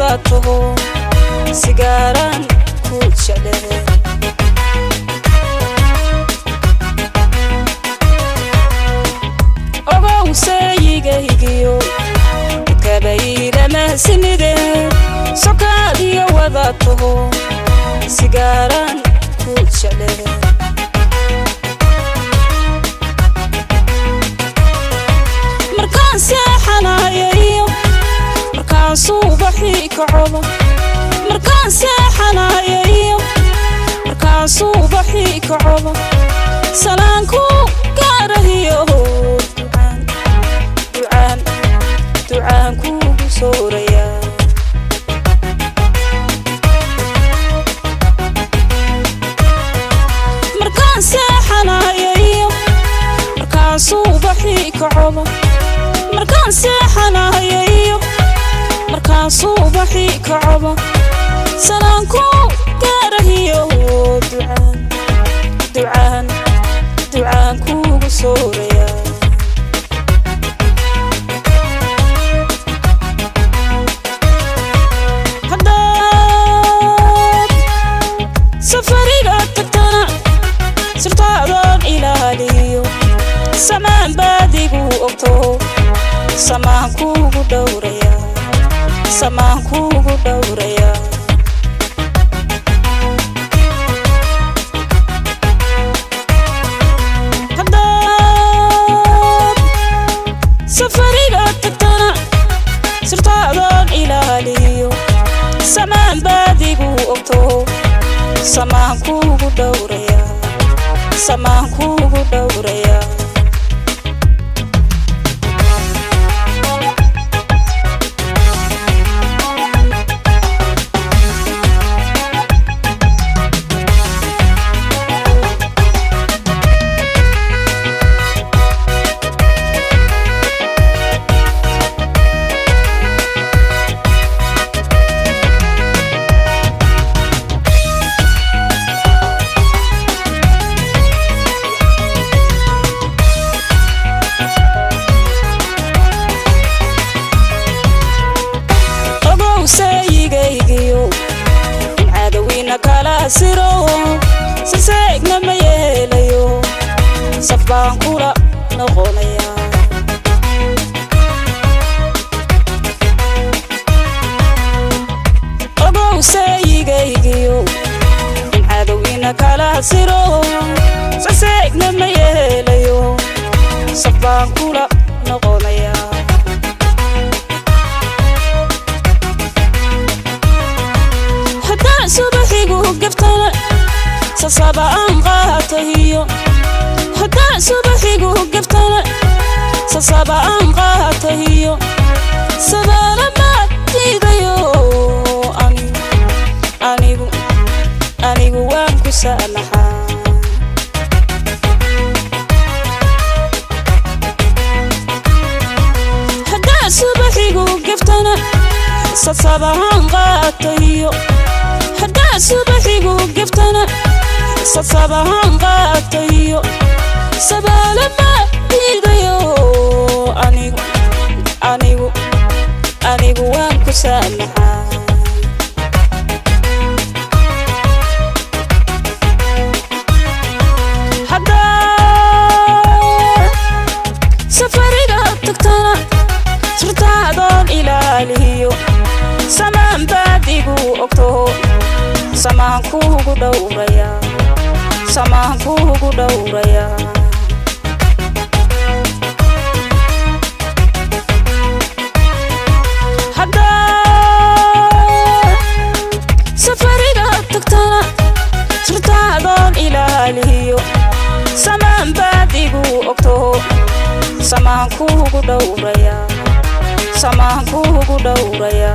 wadato sigaran ku jale ogo usayigaygiyo kabayira masinide sokadiyo wadato sigaran ku jale markaan seexanayo markaan subaxii kaco markaan seexanayo markaan subaxii kaco salaanku gaarahiyo ducaan kugu sooraya markaan seexanayo markaan subaxii kaco markaan seexanayo markaan subaxii kaco salaanku gaarahiyo ducaan kugu sooraya haddaad safariga tagtana sirtaadan ilaaliyo samaan baad igu ogto samaan kugu dhowraya samaan kugu dhowraya haddaad safariga tagtana sirtaadan ilaaliyo samaan baad igu ogto samaan kugu dhowraya samaan kugu dhowraya sayigaygiyo cadawina kala siro siseegna ma yeelayo saf baan kula noqonaya ogow sayigaygiyo cadawina kala siro siseegna ma yeelayo saf baan kula noqonaya subaxigu gaftana sasabaan qaatahiyo haddaan subaxigu gaftana sasabaan qaatahiyo sabaana maadiidayo anigu waan ku saamaxaa haddaan subaxigu gaftana sasabaan qaatahiyo haddaan subaxigu gaftana sasabaan qaatayo sabaala maadiidayo anigu waan ku saamaxaa haddaad safariga tagtana sirtaadan ilaaliyo samaan baad igu ogto samaan kugu dhowraya samaan kugu dhowraya haddaad safariga tagtana sirtaadan ilaaliyo samaan baad igu ogto samaan kugu dhowraya samaan kugu dhowraya